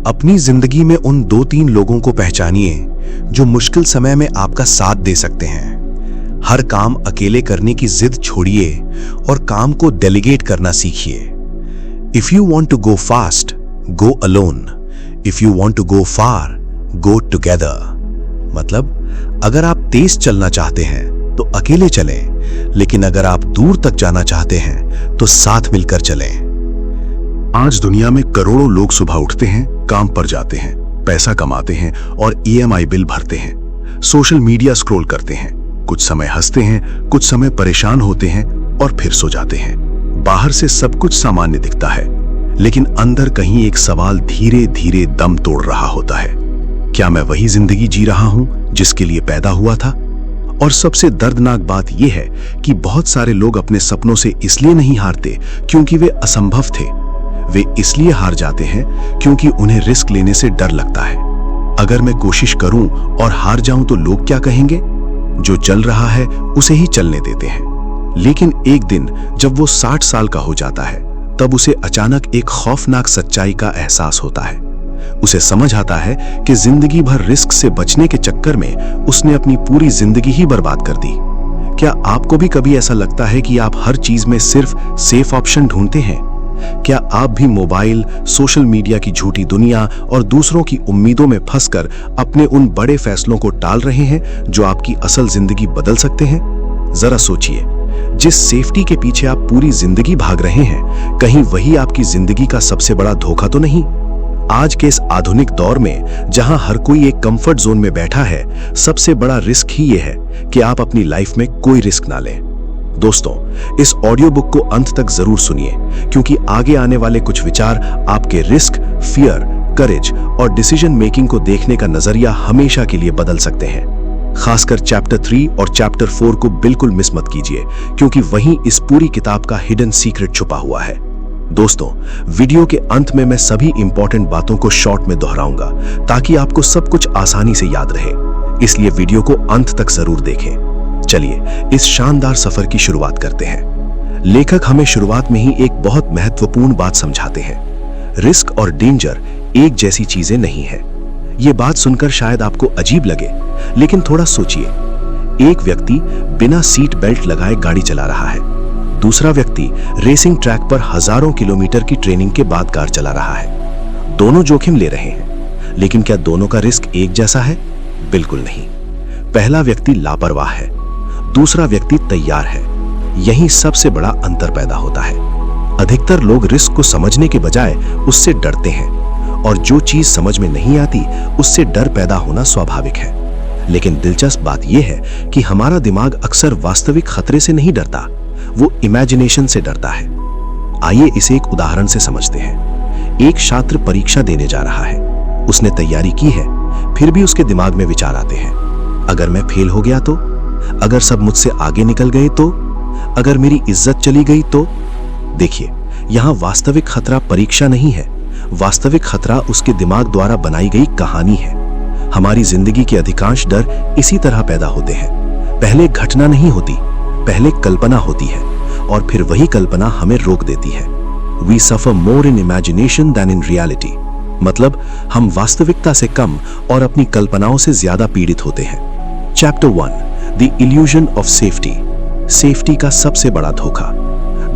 अपनी जिंदगी में उन 2-3 लोगों को पहचानिए जो मुश्किल समय में आपका साथ दे सकते हैं। हर काम अकेले करने की जिद छोड़िए और काम को डेलीगेट करना सीखिए। If you want to go fast, go alone. If you want to go far, go together. मतलब अगर आप तेज चलना चाहते हैं तो अकेले चलें, लेकिन अगर आप दूर तक जाना चाहते हैं तो साथ मिलकर चलें। आज दुनिया में करोड़ों लोग सुबह उठते हैं, काम पर जाते हैं, पैसा कमाते हैं और ईएमआई बिल भरते हैं, सोशल मीडिया स्क्रॉल करते हैं, कुछ समय हंसते हैं, कुछ समय परेशान होते हैं और फिर सो जाते हैं। बाहर से सब कुछ सामान्य दिखता है, लेकिन अंदर कहीं एक सवाल धीरे धीरे दम तोड़ रहा होता है। क्या मैं वही जिंदगी जी रहा हूं जिसके लिए पैदा हुआ था? और सबसे दर्दनाक बात यह है कि बहुत सारे लोग अपने सपनों से इसलिए नहीं हारते क्योंकि वे असंभव थे। वे इसलिए हार जाते हैं क्योंकि उन्हें रिस्क लेने से डर लगता है। अगर मैं कोशिश करूं और हार जाऊं तो लोग क्या कहेंगे? जो चल रहा है उसे ही चलने देते हैं। लेकिन एक दिन जब वो 60 साल का हो जाता है, तब उसे अचानक एक खौफनाक सच्चाई का एहसास होता है। उसे समझ आता है कि जिंदगी भर रिस्क से बचने के चक्कर में उसने अपनी पूरी जिंदगी ही बर्बाद कर दी। क्या आपको भी कभी ऐसा लगता है कि आप हर चीज में सिर्फ सेफ ऑप्शन ढूंढते हैं? क्या आप भी मोबाइल, सोशल मीडिया की झूठी दुनिया और दूसरों की उम्मीदों में फंसकर अपने उन बड़े फैसलों को टाल रहे हैं जो आपकी असल जिंदगी बदल सकते हैं? जरा सोचिए, जिस सेफ्टी के पीछे आप पूरी जिंदगी भाग रहे हैं, कहीं वही आपकी जिंदगी का सबसे बड़ा धोखा तो नहीं? आज के इस आधुनिक दौर में जहां हर कोई एक कंफर्ट जोन में बैठा है, सबसे बड़ा रिस्क ही यह है कि आप अपनी लाइफ में कोई रिस्क ना लें। दोस्तों, इस ऑडियो बुक को अंत तक जरूर सुनिए, क्योंकि आगे आने वाले कुछ विचार आपके रिस्क, फियर, करेज और डिसीजन मेकिंग को देखने का नजरिया हमेशा के लिए बदल सकते हैं। खासकर चैप्टर 3 और चैप्टर 4 को बिल्कुल मिस मत कीजिए, क्योंकि वहीं इस पूरी किताब का हिडन सीक्रेट छुपा हुआ है। दोस्तों, वीडियो के अंत में मैं सभी इंपॉर्टेंट बातों को शॉर्ट में दोहराऊंगा ताकि आपको सब कुछ आसानी से याद रहे, इसलिए वीडियो को अंत तक जरूर देखें। चलिए इस शानदार सफर की शुरुआत करते हैं। लेखक हमें शुरुआत में ही एक बहुत महत्वपूर्ण बात समझाते हैं। रिस्क और डेंजर एक जैसी चीजें नहीं है। ये बात सुनकर शायद आपको अजीब लगे, लेकिन थोड़ा सोचिए। एक व्यक्ति बिना सीट बेल्ट लगाए गाड़ी चला रहा है, दूसरा व्यक्ति रेसिंग ट्रैक पर हजारों किलोमीटर की ट्रेनिंग के बाद कार चला रहा है। दोनों जोखिम ले रहे हैं, लेकिन क्या दोनों का रिस्क एक जैसा है? बिल्कुल नहीं। पहला व्यक्ति लापरवाह है, दूसरा व्यक्ति तैयार है। यही सबसे बड़ा अंतर पैदा होता है। अधिकतर लोग रिस्क को समझने के बजाय उससे डरते हैं, और जो चीज समझ में नहीं आती उससे डर पैदा होना स्वाभाविक है। लेकिन दिलचस्प बात यह है कि हमारा दिमाग अक्सर वास्तविक खतरे से नहीं डरता, वो इमेजिनेशन से डरता है। आइए इसे एक उदाहरण से समझते हैं। एक छात्र परीक्षा देने जा रहा है, उसने तैयारी की है, फिर भी उसके दिमाग में विचार आते हैं। अगर मैं फेल हो गया तो? अगर सब मुझसे आगे निकल गए तो? अगर मेरी इज्जत चली गई तो? देखिए, यहां वास्तविक खतरा परीक्षा नहीं है, वास्तविक खतरा उसके दिमाग द्वारा बनाई गई कहानी है। हमारी जिंदगी के अधिकांश डर इसी तरह पैदा होते हैं। पहले घटना नहीं होती, पहले कल्पना होती है, और फिर वही कल्पना हमें रोक देती है। We suffer more in imagination than in reality। मतलब हम वास्तविकता से कम और अपनी कल्पनाओं से ज्यादा पीड़ित होते हैं। Chapter 1, The Illusion of Safety। Safety का सबसे बड़ा धोखा।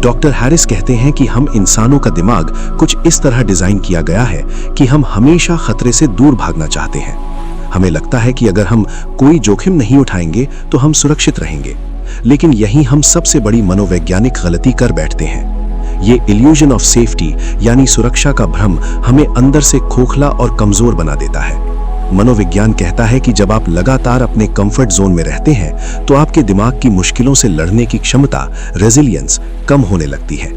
डॉक्टर हैरिस कहते हैं कि हम इंसानों का दिमाग कुछ इस तरह डिजाइन किया गया है कि हम हमेशा खतरे से दूर भागना चाहते हैं। हमें लगता है कि अगर हम कोई जोखिम नहीं उठाएंगे तो हम सुरक्षित रहेंगे, लेकिन यही हम सबसे बड़ी मनोवैज्ञानिक गलती कर बैठते हैं। ये इल्यूजन ऑफ सेफ्टी यानी सुरक्षा का भ्रम हमें अंदर से खोखला और कमजोर बना देता है। मनोविज्ञान कहता है कि जब आप लगातार अपने कंफर्ट जोन में रहते हैं तो आपके दिमाग की मुश्किलों से लड़ने की क्षमता, रेजिलियंस, कम होने लगती है।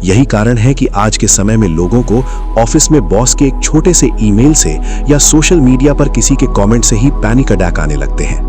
यही कारण है कि आज के समय में लोगों को ऑफिस में बॉस के एक छोटे से ईमेल से या सोशल मीडिया पर किसी के कमेंट से ही पैनिक अटैक आने लगते हैं।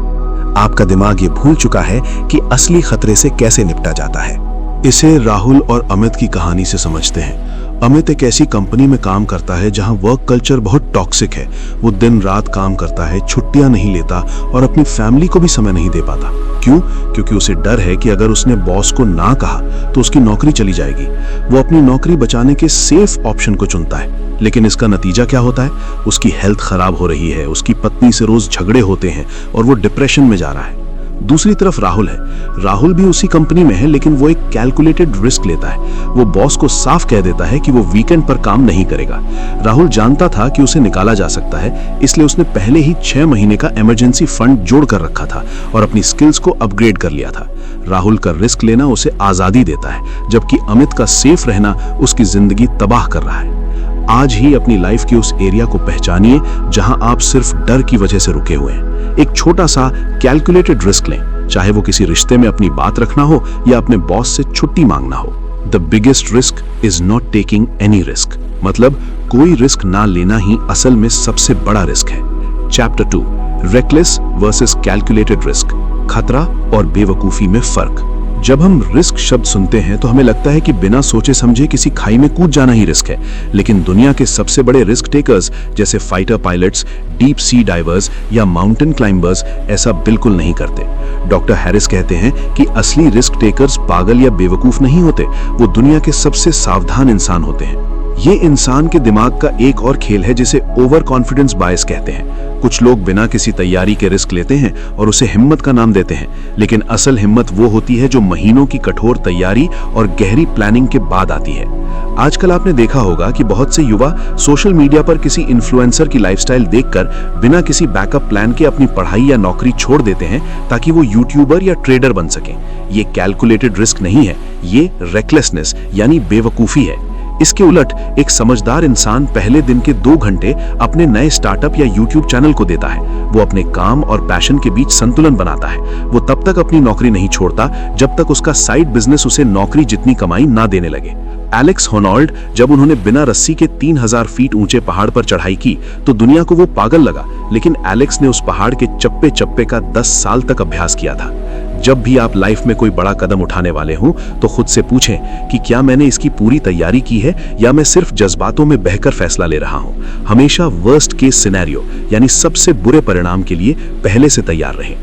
आपका दिमाग ये भूल चुका है कि असली खतरे से कैसे निपटा जाता है। इसे राहुल और अमित की कहानी से समझते हैं। अमित एक ऐसी कंपनी में काम करता है जहां वर्क कल्चर बहुत टॉक्सिक है। वो दिन रात काम करता है, छुट्टियां नहीं लेता और अपनी फैमिली को भी समय नहीं दे पाता। क्यों? क्योंकि उसे डर है कि अगर उसने बॉस को ना कहा तो उसकी नौकरी चली जाएगी। वो अपनी नौकरी बचाने के सेफ ऑप्शन को चुनता है, लेकिन इसका नतीजा क्या होता है? उसकी हेल्थ खराब हो रही है, उसकी पत्नी से रोज झगड़े होते हैं और वो डिप्रेशन में जा रहा है। दूसरी तरफ राहुल है। राहुल भी उसी कंपनी में है, लेकिन वो एक कैलकुलेटेड रिस्क लेता है। वो बॉस को साफ कह देता है कि वो वीकेंड पर काम नहीं करेगा। राहुल जानता था कि उसे निकाला जा सकता है, इसलिए उसने पहले ही 6 महीने का इमरजेंसी फंड जोड़ कर रखा था और अपनी स्किल्स को अपग्रेड कर लिया था। राहुल का रिस्क लेना उसे आजादी देता है, जबकि अमित का सेफ रहना उसकी जिंदगी तबाह कर रहा है। आज ही अपनी लाइफ के उस एरिया को पहचानिए जहां आप सिर्फ डर की वजह से रुके हुए हैं। एक छोटा सा कैलकुलेटेड रिस्क लें, चाहे वो किसी रिश्ते में अपनी बात रखना हो या अपने बॉस से छुट्टी मांगना हो। The biggest risk is not taking any risk, मतलब कोई रिस्क ना लेना ही असल में सबसे बड़ा रिस्क है। Chapter 2, reckless versus calculated risk, खतरा और बेवकूफी में फर्क। जब हम रिस्क शब्द सुनते हैं तो हमें लगता है कि बिना सोचे समझे किसी खाई में कूद जाना ही रिस्क है, लेकिन दुनिया के सबसे बड़े रिस्क टेकर्स जैसे fighter pilots, deep sea diverse या माउंटेन क्लाइंबर्स ऐसा बिल्कुल नहीं करते। डॉक्टर हैरिस कहते हैं कि असली रिस्क टेकर्स पागल या बेवकूफ नहीं होते, वो दुनिया के सबसे सावधान इंसान होते हैं। ये इंसान के दिमाग का एक और खेल है जिसे ओवर कॉन्फिडेंस बायस कहते हैं। कुछ लोग बिना किसी तैयारी के रिस्क लेते हैं और उसे हिम्मत का नाम देते हैं, लेकिन असल हिम्मत वो होती है जो महीनों की कठोर तैयारी और गहरी प्लानिंग के बाद आती है। आजकल आपने देखा होगा कि बहुत से युवा सोशल मीडिया पर किसी इन्फ्लुएंसर की लाइफस्टाइल देखकर बिना किसी बैकअप प्लान के अपनी पढ़ाई या नौकरी छोड़ देते हैं ताकि वो यूट्यूबर या ट्रेडर बन सकें। ये कैलकुलेटेड रिस्क नहीं है, ये रेकलेसनेस यानी बेवकूफी है। इसके उलट एक समझदार इंसान पहले दिन के 2 घंटे अपने नए स्टार्टअप या यूट्यूब चैनल को देता है। वो अपने काम और पैशन के बीच संतुलन बनाता है। वो तब तक अपनी नौकरी नहीं छोड़ता जब तक उसका साइड बिजनेस उसे नौकरी जितनी कमाई ना देने लगे। एलेक्स होनॉल्ड, जब उन्होंने बिना रस्सी के 3000 फीट ऊंचे पहाड़ पर चढ़ाई की तो दुनिया को वो पागल लगा, लेकिन एलेक्स ने उस पहाड़ के चप्पे चप्पे का 10 साल तक अभ्यास किया था। जब भी आप लाइफ में कोई बड़ा कदम उठाने वाले हों तो खुद से पूछें कि क्या मैंने इसकी पूरी तैयारी की है या मैं सिर्फ जज्बातों में बहकर फैसला ले रहा हूं। हमेशा वर्स्ट केस सिनेरियो यानी सबसे बुरे परिणाम के लिए पहले से तैयार रहें।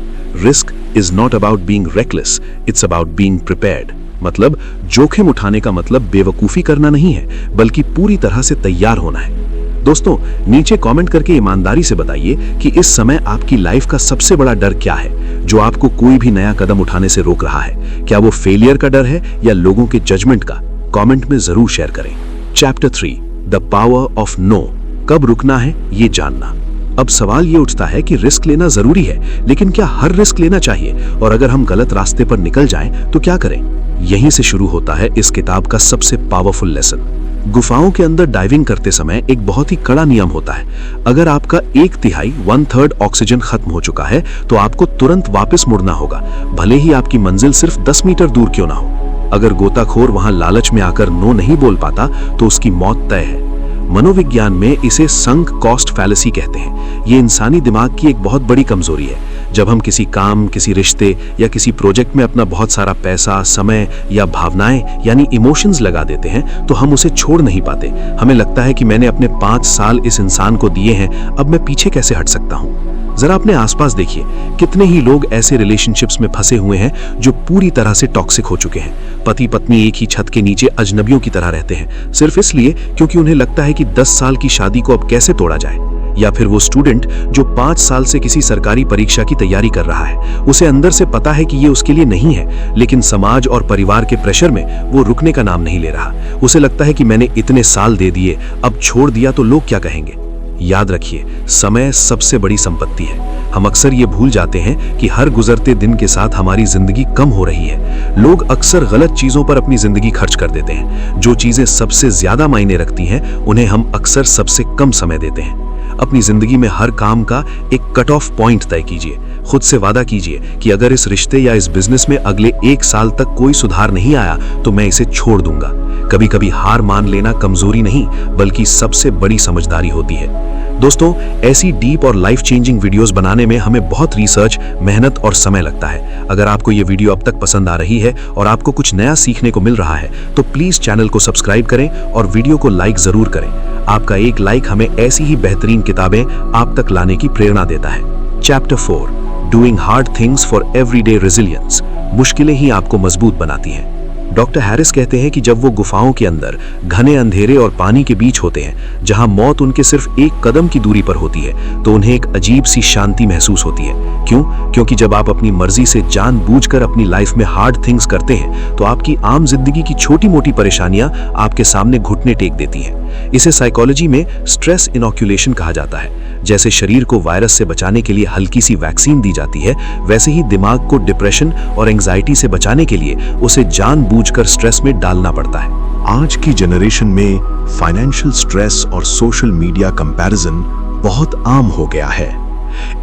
Risk is not about being reckless, it's about being prepared. मतलब जोखिम उठाने का मतलब बेवकूफी करना नहीं है, बल्कि पूरी तरह से तैयार होना है। दोस्तों, नीचे कमेंट करके ईमानदारी से बताइए कि इस समय आपकी लाइफ का सबसे बड़ा डर क्या है जो आपको कोई भी नया कदम उठाने से रोक रहा है। क्या वो फेलियर का डर है या लोगों के जजमेंट का? कमेंट में जरूर शेयर करें। Chapter 3, the power of no, कब रुकना है ये जानना। अब सवाल ये उठता है कि रिस्क लेना जरूरी है, लेकिन क्या हर रिस्क लेना चाहिए? और अगर हम गलत रास्ते पर निकल जाएं तो क्या करें? यहीं से शुरू होता है इस किताब का सबसे पावरफुल लेसन। गुफाओं के अंदर डाइविंग करते समय एक बहुत ही कड़ा नियम होता है। अगर आपका 1/3 ऑक्सीजन खत्म हो चुका है तो आपको तुरंत वापस मुड़ना होगा, भले ही आपकी मंजिल सिर्फ 10 मीटर दूर क्यों ना हो। अगर गोताखोर वहां लालच में आकर नो नहीं बोल पाता तो उसकी मौत तय है। मनोविज्ञान में इसे संक कॉस्ट फैलेसी कहते हैं। ये इंसानी दिमाग की एक बहुत बड़ी कमजोरी है। जब हम किसी काम, किसी रिश्ते या किसी प्रोजेक्ट में अपना बहुत सारा पैसा, समय या भावनाएं यानी इमोशंस लगा देते हैं तो हम उसे छोड़ नहीं पाते। हमें लगता है कि मैंने अपने 5 साल इस इंसान को दिए हैं, अब मैं पीछे कैसे हट सकता हूं। जरा अपने आसपास देखिए, कितने ही लोग ऐसे रिलेशनशिप्स में फंसे हुए हैं जो पूरी तरह से टॉक्सिक हो चुके हैं। पति पत्नी एक ही छत के नीचे अजनबियों की तरह रहते हैं, सिर्फ इसलिए क्योंकि उन्हें लगता है कि 10 साल की शादी को अब कैसे तोड़ा जाए। या फिर वो स्टूडेंट जो 5 साल से किसी सरकारी परीक्षा की तैयारी कर रहा है, उसे अंदर से पता है कि ये उसके लिए नहीं है, लेकिन समाज और परिवार के प्रेशर में वो रुकने का नाम नहीं ले रहा। उसे लगता है कि मैंने इतने साल दे दिए, अब छोड़ दिया तो लोग क्या कहेंगे। याद रखिए, समय सबसे बड़ी संपत्ति है। हम अक्सर ये भूल जाते हैं कि हर गुजरते दिन के साथ हमारी जिंदगी कम हो रही है। लोग अक्सर गलत चीजों पर अपनी जिंदगी खर्च कर देते हैं। जो चीजें सबसे ज्यादा मायने रखती हैं, उन्हें हम अक्सर सबसे कम समय देते हैं। अपनी जिंदगी में हर काम का एक कट ऑफ पॉइंट तय कीजिए। खुद से वादा कीजिए कि अगर इस रिश्ते या इस बिजनेस में अगले 1 साल तक कोई सुधार नहीं आया तो मैं इसे छोड़ दूंगा। कभी कभी हार मान लेना कमजोरी नहीं बल्कि सबसे बड़ी समझदारी होती है। दोस्तों, ऐसी डीप और लाइफ चेंजिंग वीडियोस बनाने में हमें बहुत रिसर्च, मेहनत और समय लगता है। अगर आपको ये वीडियो अब तक पसंद आ रही है और आपको कुछ नया सीखने को मिल रहा है तो प्लीज चैनल को सब्सक्राइब करें और वीडियो को लाइक जरूर करें। आपका एक लाइक हमें ऐसी ही बेहतरीन किताबें आप तक लाने की प्रेरणा देता है। Chapter 4, doing hard things for everyday resilience. मुश्किलें ही आपको मजबूत बनाती हैं। डॉक्टर हैरिस कहते हैं कि जब वो गुफाओं के अंदर घने अंधेरे और पानी के बीच होते हैं जहां मौत उनके सिर्फ 1 कदम की दूरी पर होती है तो उन्हें एक अजीब सी शांति महसूस होती है। क्यों? क्योंकि जब आप अपनी मर्जी से जानबूझकर अपनी लाइफ में हार्ड थिंग्स करते हैं तो आपकी आम जिंदगी की छोटी मोटी परेशानियां आपके सामने घुटने टेक देती हैं। इसे साइकोलॉजी में स्ट्रेस इनोक्यूलेशन कहा जाता है। जैसे शरीर को वायरस से बचाने के लिए हल्की सी वैक्सीन दी जाती है, वैसे ही दिमाग को डिप्रेशन और एंजाइटी से बचाने के लिए उसे जानबूझकर स्ट्रेस में डालना पड़ता है। आज की जनरेशन में फाइनेंशियल स्ट्रेस और सोशल मीडिया कंपैरिजन बहुत आम हो गया है।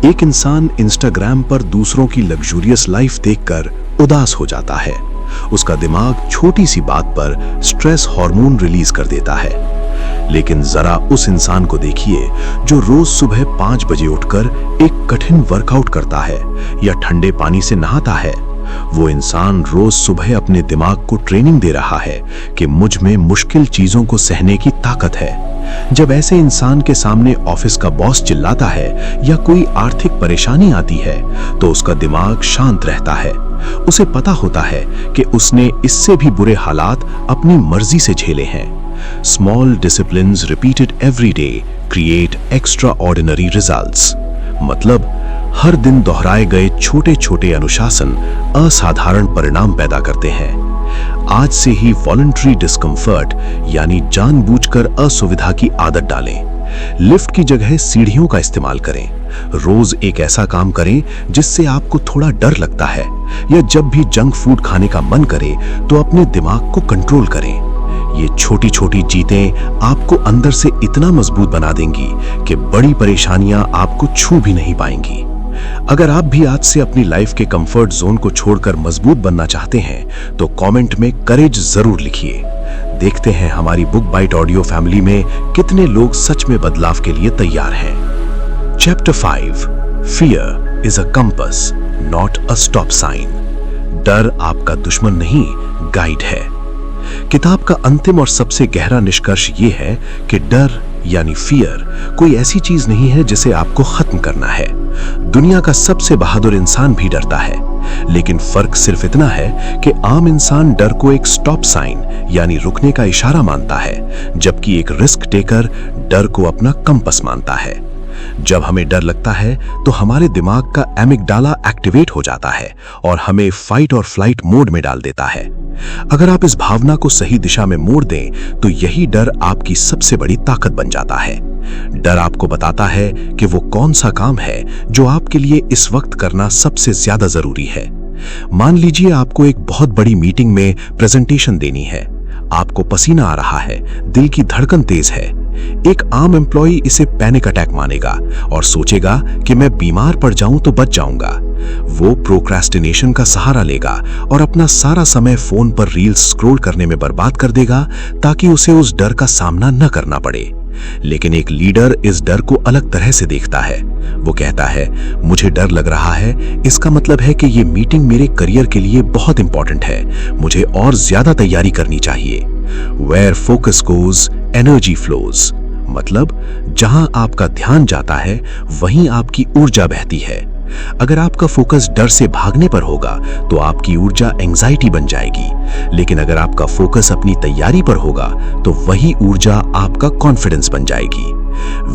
एक इंसान इंस्टाग्राम पर दूसरों की लग्जूरियस लाइफ देखकर उदास हो जाता है। उसका दिमाग छोटी सी बात पर स्ट्रेस हार्मोन रिलीज कर देता है। लेकिन जरा उस इंसान को देखिए जो रोज सुबह 5 बजे उठकर एक कठिन वर्कआउट करता है या ठंडे पानी से नहाता है। वो इंसान रोज सुबह अपने दिमाग को ट्रेनिंग दे रहा है कि मुझ में मुश्किल चीजों को सहने की ताकत है। जब ऐसे इंसान के सामने ऑफिस का बॉस चिल्लाता है या कोई आर्थिक परेशानी आती है तो उसका दिमाग शांत रहता है। उसे पता होता है कि उसने इससे भी बुरे हालात अपनी मर्जी से झेले हैं। Small disciplines repeated every day create extraordinary results। मतलब हर दिन दोहराए गए छोटे छोटे अनुशासन असाधारण परिणाम पैदा करते हैं। आज से ही वॉलंटरी डिस्कम्फर्ट यानी जानबूझकर असुविधा की आदत डालें। लिफ्ट की जगह सीढ़ियों का इस्तेमाल करें। रोज एक ऐसा काम करें जिससे आपको थोड़ा डर लगता है, या जब भी जंक फूड खाने का मन करे तो अपने दिमाग को कंट्रोल करें। ये छोटी छोटी जीतें आपको अंदर से इतना मजबूत बना देंगी कि बड़ी परेशानियां आपको छू भी नहीं पाएंगी। अगर आप भी आज से अपनी लाइफ के कंफर्ट जोन को छोड़कर मजबूत बनना चाहते हैं तो कमेंट में करेज जरूर लिखिए। देखते हैं हमारी बुक बाइट ऑडियो फैमिली में कितने लोग सच में बदलाव के लिए तैयार हैं। Chapter 5, fear is a compass not a stop sign. डर आपका दुश्मन नहीं, गाइड है। किताब का अंतिम और सबसे गहरा निष्कर्ष ये है कि डर यानी फियर कोई ऐसी चीज नहीं है जिसे आपको खत्म करना है। दुनिया का सबसे बहादुर इंसान भी डरता है, लेकिन फर्क सिर्फ इतना है कि आम इंसान डर को एक स्टॉप साइन यानी रुकने का इशारा मानता है, जबकि एक रिस्क टेकर डर को अपना कंपस मानता है। जब हमें डर लगता है तो हमारे दिमाग का एमिगडाला एक्टिवेट हो जाता है और हमें फाइट और फ्लाइट मोड में डाल देता है। अगर आप इस भावना को सही दिशा में मोड़ दें तो यही डर आपकी सबसे बड़ी ताकत बन जाता है। डर आपको बताता है कि वो कौन सा काम है जो आपके लिए इस वक्त करना सबसे ज्यादा जरूरी है। मान लीजिए आपको एक बहुत बड़ी मीटिंग में प्रेजेंटेशन देनी है। आपको पसीना आ रहा है, दिल की धड़कन तेज है। एक आम एम्प्लॉई इसे पैनिक अटैक मानेगा और सोचेगा कि मैं बीमार पड़ जाऊं तो बच जाऊंगा। वो प्रोक्रेस्टिनेशन का सहारा लेगा और अपना सारा समय फोन पर रील्स स्क्रॉल करने में बर्बाद कर देगा ताकि उसे उस डर का सामना न करना पड़े। लेकिन एक लीडर इस डर को अलग तरह से देखता है। वो कहता है, मुझे डर लग रहा है, इसका मतलब है कि ये मीटिंग मेरे करियर के लिए बहुत इंपॉर्टेंट है, मुझे और ज्यादा तैयारी करनी चाहिए। Where focus goes, energy flows। मतलब जहां आपका ध्यान जाता है वहीं आपकी ऊर्जा बहती है। अगर आपका फोकस डर से भागने पर होगा तो आपकी ऊर्जा एंजाइटी बन जाएगी, लेकिन अगर आपका फोकस अपनी तैयारी पर होगा तो वही ऊर्जा आपका कॉन्फिडेंस बन जाएगी।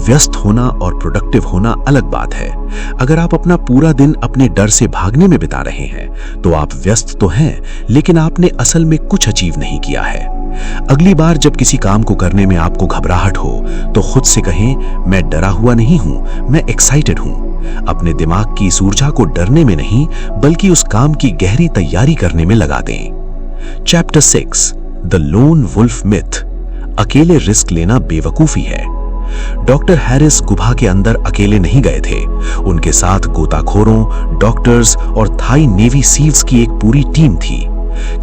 व्यस्त होना और प्रोडक्टिव होना अलग बात है। अगर आप अपना पूरा दिन अपने डर से भागने में बिता रहे हैं तो आप व्यस्त तो हैं, लेकिन आपने असल में कुछ अचीव नहीं किया है। अगली बार जब किसी काम को करने में आपको घबराहट हो तो खुद से कहें, मैं डरा हुआ नहीं हूं, मैं एक्साइटेड हूं। अपने दिमाग की इस ऊर्जा को डरने में नहीं बल्कि उस काम की गहरी तैयारी करने में लगा दें। Chapter 6, the lone wolf myth. अकेले रिस्क लेना बेवकूफी है। डॉक्टर हैरिस गुफा के अंदर अकेले नहीं गए थे। उनके साथ गोताखोरों, डॉक्टर्स और थाई नेवी सील्स की एक पूरी टीम थी।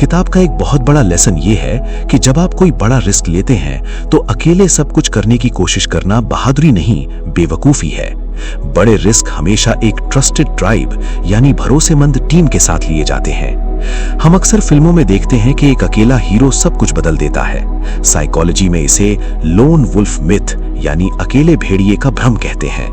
किताब का एक बहुत बड़ा लेसन ये है कि जब आप कोई बड़ा रिस्क लेते हैं तो अकेले सब कुछ करने की कोशिश करना बहादुरी नहीं, बेवकूफी है। बड़े रिस्क हमेशा एक ट्रस्टेड ट्राइब यानी भरोसेमंद टीम के साथ लिए जाते हैं। हम अक्सर फिल्मों में देखते हैं कि एक अकेला हीरो सब कुछ बदल देता है। साइकोलॉजी में इसे लोन वुल्फ मिथ यानी अकेले भेड़िए का भ्रम कहते हैं।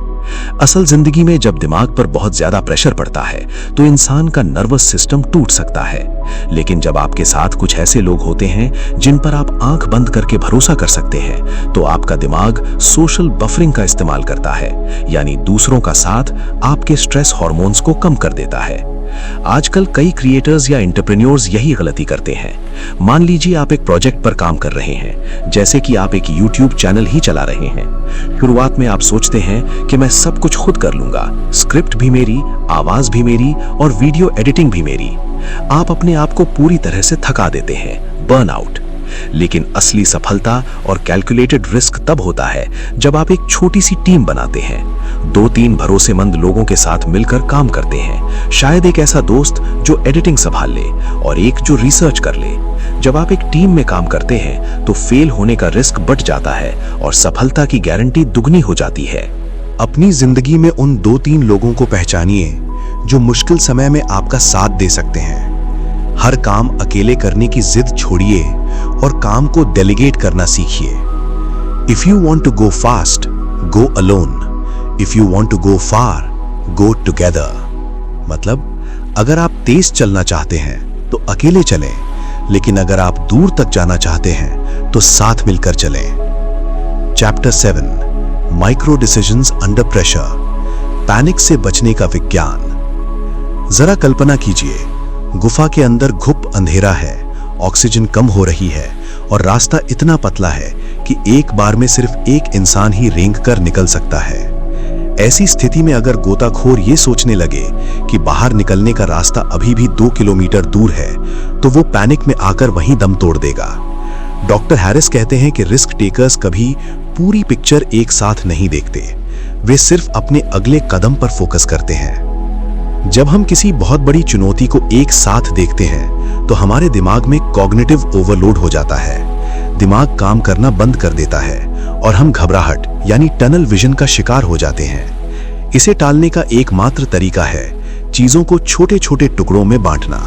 असल जिंदगी में जब दिमाग पर बहुत ज्यादा प्रेशर पड़ता है तो इंसान का नर्वस सिस्टम टूट सकता है। लेकिन जब आपके साथ कुछ ऐसे लोग होते हैं जिन पर आप आंख बंद करके भरोसा कर सकते हैं तो आपका दिमाग सोशल बफरिंग का इस्तेमाल करता है, यानी दूसरों का साथ आपके स्ट्रेस हार्मोन्स को कम कर देता है। आजकल कई क्रिएटर्स या एंटरप्रेन्योर्स यही गलती करते हैं। मान लीजिए आप एक प्रोजेक्ट पर काम कर रहे हैं, जैसे कि आप एक YouTube चैनल ही चला रहे हैं। शुरुआत में आप सोचते हैं कि मैं सब कुछ खुद कर लूंगा, स्क्रिप्ट भी मेरी, आवाज भी मेरी और वीडियो एडिटिंग भी मेरी। आप अपने आप को पूरी तरह से थका देते हैं, बर्नआउट। लेकिन असली सफलता और कैलकुलेटेड रिस्क तब होता है जब आप एक छोटी सी टीम बनाते हैं, 2-3 भरोसेमंद लोगों के साथ मिलकर काम करते हैं। शायद एक ऐसा दोस्त जो एडिटिंग संभाल ले और एक जो रिसर्च कर ले। जब आप एक टीम में काम करते हैं तो फेल होने का रिस्क बढ़ जाता है और सफलता की गारंटी दुगनी हो जाती है। अपनी जिंदगी में उन 2-3 लोगों को पहचानिए जो मुश्किल समय में आपका साथ दे सकते हैं। हर काम अकेले करने की जिद छोड़िए और काम को डेलीगेट करना सीखिए। If you want to go fast, go alone. If you want to go far, go together. मतलब अगर आप तेज चलना चाहते हैं तो अकेले चलें, लेकिन अगर आप दूर तक जाना चाहते हैं तो साथ मिलकर चलें। Chapter 7, micro decisions under pressure, panic से बचने का विज्ञान। जरा कल्पना कीजिए, गुफा के अंदर घुप अंधेरा है, ऑक्सीजन कम हो रही है और रास्ता इतना पतला है कि एक बार में सिर्फ एक इंसान ही रेंग कर निकल सकता है। ऐसी स्थिति में अगर गोताखोर ये सोचने लगे कि बाहर निकलने का रास्ता अभी भी 2 किलोमीटर दूर है तो वो पैनिक में आकर वहीं दम तोड़ देगा। डॉक्टर हैरिस कहते हैं कि रिस्क टेकर्स कभी पूरी पिक्चर एक साथ नहीं देखते, वे सिर्फ अपने अगले कदम पर फोकस करते हैं। जब हम किसी बहुत बड़ी चुनौती को एक साथ देखते हैं तो हमारे दिमाग में कॉग्निटिव ओवरलोड हो जाता है। दिमाग काम करना बंद कर देता है और हम घबराहट यानी टनल विजन का शिकार हो जाते हैं। इसे टालने का एकमात्र तरीका है चीजों को छोटे छोटे टुकड़ों में बांटना।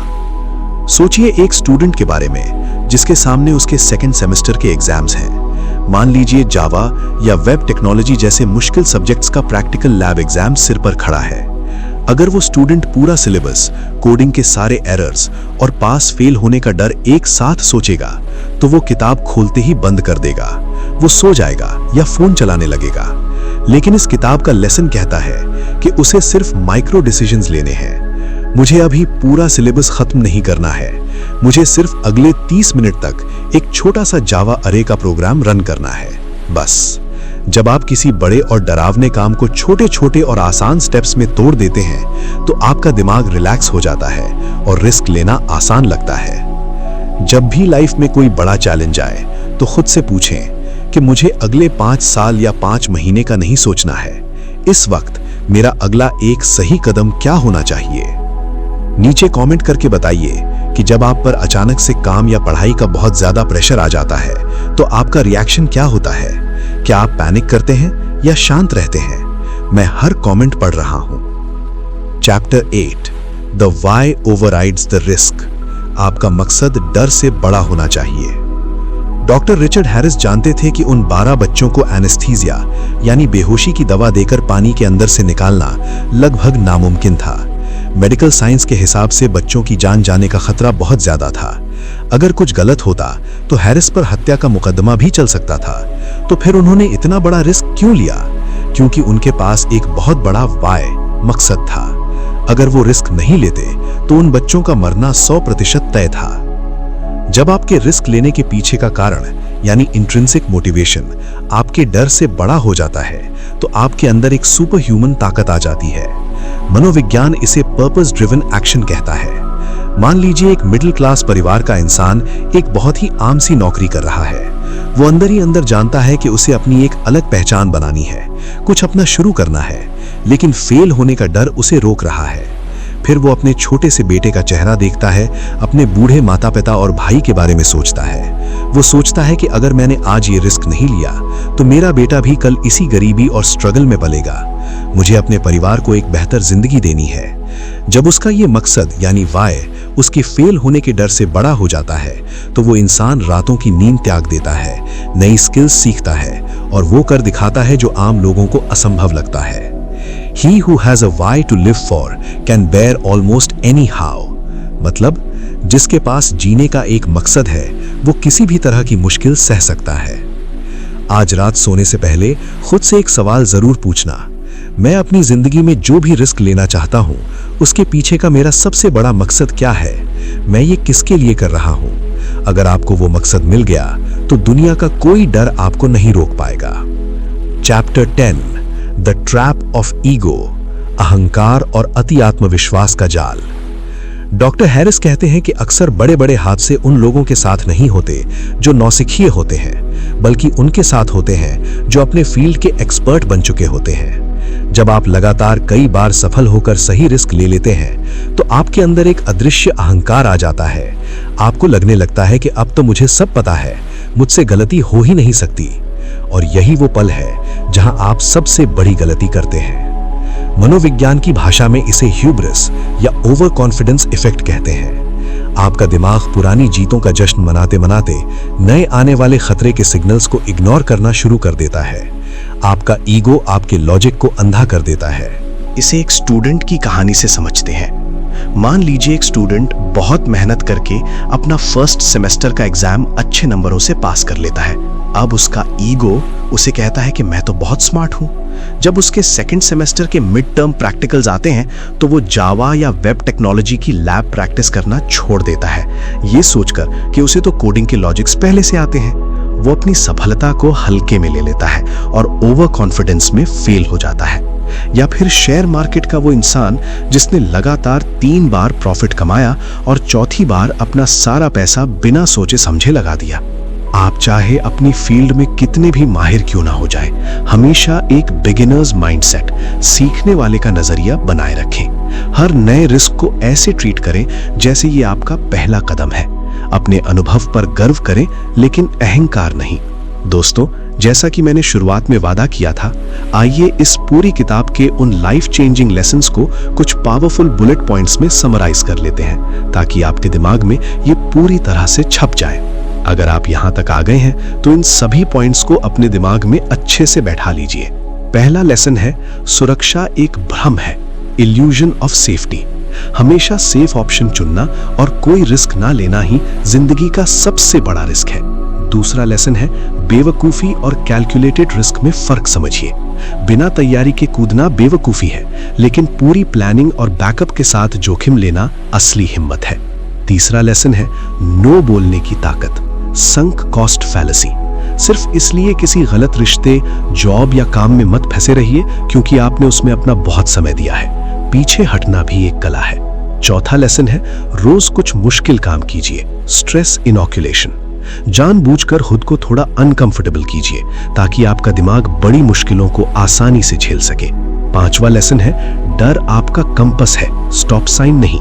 सोचिए एक स्टूडेंट के बारे में जिसके सामने उसके 2nd सेमेस्टर के एग्जाम्स हैं। मान लीजिए जावा या वेब टेक्नोलॉजी जैसे मुश्किल सब्जेक्ट्स का प्रैक्टिकल लैब एग्जाम सिर पर खड़ा है। अगर वो स्टूडेंट पूरा सिलेबस, कोडिंग के सारे एरर्स और पास फेल होने का डर एक साथ सोचेगा तो वो किताब खोलते ही बंद कर देगा, वो सो जाएगा या फोन चलाने लगेगा। लेकिन इस किताब का लेसन कहता है कि उसे सिर्फ माइक्रो डिसीजंस लेने हैं। मुझे अभी पूरा सिलेबस खत्म नहीं करना है, मुझे सिर्फ अगले 30 मिनट तक एक छोटा सा जावा अरे का प्रोग्राम रन करना है, बस। जब आप किसी बड़े और डरावने काम को छोटे छोटे और आसान स्टेप्स में तोड़ देते हैं तो आपका दिमाग रिलैक्स हो जाता है और रिस्क लेना आसान लगता है। जब भी लाइफ में कोई बड़ा चैलेंज आए तो खुद से पूछें कि मुझे अगले 5 साल या 5 महीने का नहीं सोचना है, इस वक्त मेरा अगला एक सही कदम क्या होना चाहिए। नीचे कमेंट करके बताइए कि जब आप पर अचानक से काम या पढ़ाई का बहुत ज्यादा प्रेशर आ जाता है तो आपका रिएक्शन क्या होता है। क्या आप पैनिक करते हैं या शांत रहते हैं? मैं हर कमेंट पढ़ रहा हूं। Chapter 8, the why overrides the risk. आपका मकसद डर से बड़ा होना चाहिए। डॉक्टर रिचर्ड हैरिस जानते थे कि उन 12 बच्चों को एनेस्थीसिया यानी बेहोशी की दवा देकर पानी के अंदर से निकालना लगभग नामुमकिन था। मेडिकल साइंस के हिसाब से बच्चों की जान जाने का खतरा बहुत ज्यादा था। अगर कुछ गलत होता तो हैरिस पर हत्या का मुकदमा भी चल सकता था। तो फिर उन्होंने इतना बड़ा रिस्क क्यों लिया? क्योंकि उनके पास एक बहुत बड़ा वाई, मकसद था। अगर वो रिस्क नहीं लेते तो उन बच्चों का मरना 100% तय था। जब आपके रिस्क लेने के पीछे का कारण यानी इंट्रिंसिक मोटिवेशन आपके डर से बड़ा हो जाता है तो आपके अंदर एक सुपर ह्यूमन ताकत आ जाती है। मनोविज्ञान इसे पर्पस ड्रिवन एक्शन कहता है। मान लीजिए एक मिडिल क्लास परिवार का इंसान एक बहुत ही आम सी नौकरी कर रहा है। वो अंदर ही अंदर जानता है कि उसे अपनी एक अलग पहचान बनानी है, कुछ अपना शुरू करना है, लेकिन फेल होने का डर उसे रोक रहा है। फिर वो अपने छोटे से बेटे का चेहरा देखता है, अपने बूढ़े माता पिता और भाई के बारे में सोचता है। वो सोचता है कि अगर मैंने आज ये रिस्क नहीं लिया तो मेरा बेटा भी कल इसी गरीबी और स्ट्रगल में पलेगा। मुझे अपने परिवार को एक बेहतर जिंदगी देनी है। जब उसका ये मकसद यानी वाय उसके फेल होने के डर से बड़ा हो जाता है तो वो इंसान रातों की नींद त्याग देता है, नई स्किल्स सीखता है और वो कर दिखाता है जो आम लोगों को असंभव लगता है। He who has a why to live for can bear almost anyhow। मतलब जिसके पास जीने का एक मकसद है वो किसी भी तरह की मुश्किल सह सकता है। आज रात सोने से पहले खुद से एक सवाल जरूर पूछना, मैं अपनी जिंदगी में जो भी रिस्क लेना चाहता हूँ उसके पीछे का मेरा सबसे बड़ा मकसद क्या है, मैं ये किसके लिए कर रहा हूँ। अगर आपको वो मकसद मिल गया तो दुनिया का कोई डर आपको नहीं रोक पाएगा। Chapter 10 the trap of ego, अहंकार और अति आत्मविश्वास का जाल। डॉक्टर हैरिस कहते हैं कि अक्सर बड़े बड़े हादसे उन लोगों के साथ नहीं होते जो नौसिखिए होते हैं, बल्कि उनके साथ होते हैं जो अपने फील्ड के एक्सपर्ट बन चुके होते हैं। जब आप लगातार कई बार सफल होकर सही रिस्क ले लेते हैं तो आपके अंदर एक अदृश्य अहंकार आ जाता है। आपको लगने लगता है कि अब तो मुझे सब पता है, मुझसे गलती हो ही नहीं सकती। और यही वो पल है जहां आप सबसे बड़ी गलती करते हैं। मनोविज्ञान की भाषा में इसे ह्यूब्रिस या ओवर कॉन्फिडेंस इफेक्ट कहते हैं। आपका दिमाग पुरानी जीतों का जश्न मनाते मनाते नए आने वाले खतरे के सिग्नल्स को इग्नोर करना शुरू कर देता है। आपका ईगो आपके लॉजिक को अंधा कर देता है। इसे एक स्टूडेंट की कहानी से समझते हैं। मान लीजिए एक स्टूडेंट बहुत मेहनत करके अपना फर्स्ट सेमेस्टर का एग्जाम अच्छे नंबरों से पास कर लेता है। अब उसका ईगो उसे कहता है कि मैं तो बहुत स्मार्ट हूं। जब उसके सेकंड सेमेस्टर के मिड टर्म प्रैक्टिकल्स आते हैं तो वो जावा या वेब टेक्नोलॉजी की लैब प्रैक्टिस करना छोड़ देता है, ये सोचकर कि उसे तो कोडिंग के लॉजिक्स पहले से आते हैं। वो अपनी सफलता को हल्के में ले लेता है और ओवर कॉन्फिडेंस में फेल हो जाता है। या फिर शेयर मार्केट का वो इंसान जिसने लगातार 3 बार प्रॉफिट कमाया और चौथी बार अपना सारा पैसा बिना सोचे समझे लगा दिया। आप चाहे अपनी फील्ड में कितने भी माहिर क्यों ना हो जाए, हमेशा एक बिगिनर्स माइंडसेट, सीखने वाले का नजरिया बनाए रखें। हर नए रिस्क को ऐसे ट्रीट करें जैसे ये आपका पहला कदम है। अपने अनुभव पर गर्व करें लेकिन अहंकार नहीं। दोस्तों, जैसा कि मैंने शुरुआत में वादा किया था, आइए इस पूरी किताब के उन लाइफ चेंजिंग लेसन्स को कुछ पावरफुल बुलेट पॉइंट्स में समराइज कर लेते हैं ताकि आपके दिमाग में ये पूरी तरह से छप जाए। अगर आप यहां तक आ गए हैं तो इन सभी पॉइंट्स को अपने दिमाग में अच्छे से बैठा लीजिए। पहला लेसन है, सुरक्षा एक भ्रम है, इल्यूजन ऑफ सेफ्टी। हमेशा सेफ ऑप्शन चुनना और कोई रिस्क ना लेना ही जिंदगी का सबसे बड़ा रिस्क है। दूसरा लेसन है, बेवकूफी और कैलकुलेटेड रिस्क में फर्क समझिए। बिना तैयारी के कूदना बेवकूफी है, लेकिन पूरी प्लानिंग और बैकअप के साथ जोखिम लेना असली हिम्मत है। तीसरा लेसन है, नो बोलने की ताकत, संक कॉस्ट फैलेसी। सिर्फ इसलिए किसी गलत रिश्ते, जॉब या काम में मत फंसे रहिए क्योंकि आपने उसमें अपना बहुत समय दिया है। पीछे हटना भी एक कला है। चौथा लेसन है, रोज कुछ मुश्किल काम कीजिए, स्ट्रेस इनोक्यूलेशन। जानबूझकर खुद को थोड़ा अनकंफर्टेबल कीजिए ताकि आपका दिमाग बड़ी मुश्किलों को आसानी से झेल सके। पांचवा लेसन है, डर आपका कंपस है, स्टॉप साइन नहीं।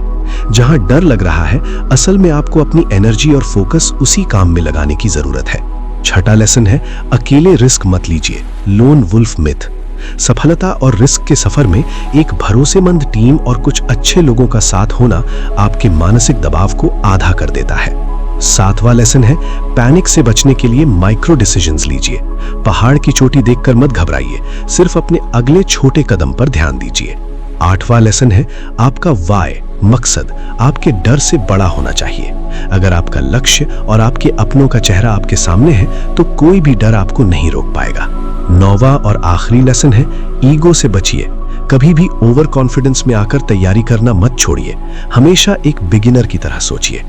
जहां डर लग रहा है, असल में आपको अपनी एनर्जी और फोकस उसी काम में लगाने की जरूरत है। छठा लेसन है, अकेले रिस्क मत लीजिए, लोन वुल्फ मिथ। सफलता और रिस्क के सफर में एक भरोसेमंद टीम और कुछ अच्छे लोगों का साथ होना आपके मानसिक दबाव को आधा कर देता है। सातवां लेसन है, पैनिक से बचने के लिए माइक्रो डिसीजंस लीजिए। पहाड़ की चोटी देखकर मत घबराइए, सिर्फ अपने अगले छोटे कदम पर ध्यान दीजिए। आठवां लेसन है, आपका वाय, मकसद आपके डर से बड़ा होना चाहिए। अगर आपका लक्ष्य और आपके अपनों का चेहरा आपके सामने है तो कोई भी डर आपको नहीं रोक पाएगा। नौवां और आखिरी लेसन है, ईगो से बचिए। कभी भी ओवर कॉन्फिडेंस में आकर तैयारी करना मत छोड़िए, हमेशा एक बिगिनर की तरह सोचिए।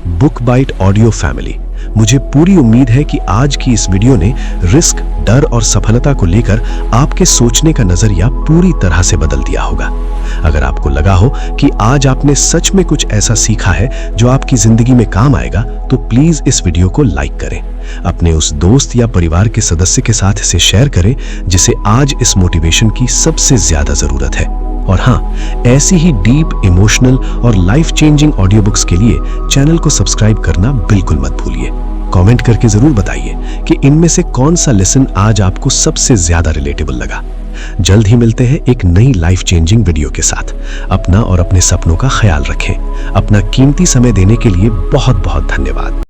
बुक बाइट ऑडियो फैमिली, मुझे पूरी उम्मीद है कि आज की इस वीडियो ने रिस्क, डर और सफलता को लेकर आपके सोचने का नजरिया पूरी तरह से बदल दिया होगा। अगर आपको लगा हो कि आज आपने सच में कुछ ऐसा सीखा है जो आपकी जिंदगी में काम आएगा, तो प्लीज इस वीडियो को लाइक करें। अपने उस दोस्त या परिवार के सदस्य के साथ इसे शेयर करें जिसे आज इस मोटिवेशन की सबसे ज्यादा जरूरत है। और हाँ, ऐसी ही डीप, इमोशनल और लाइफ चेंजिंग ऑडियो बुक्स के लिए चैनल को सब्सक्राइब करना बिल्कुल मत भूलिए। कमेंट करके जरूर बताइए कि इनमें से कौन सा लेसन आज आपको सबसे ज्यादा रिलेटेबल लगा। जल्द ही मिलते हैं एक नई लाइफ चेंजिंग वीडियो के साथ। अपना और अपने सपनों का ख्याल रखें। अपना कीमती समय देने के लिए बहुत बहुत धन्यवाद।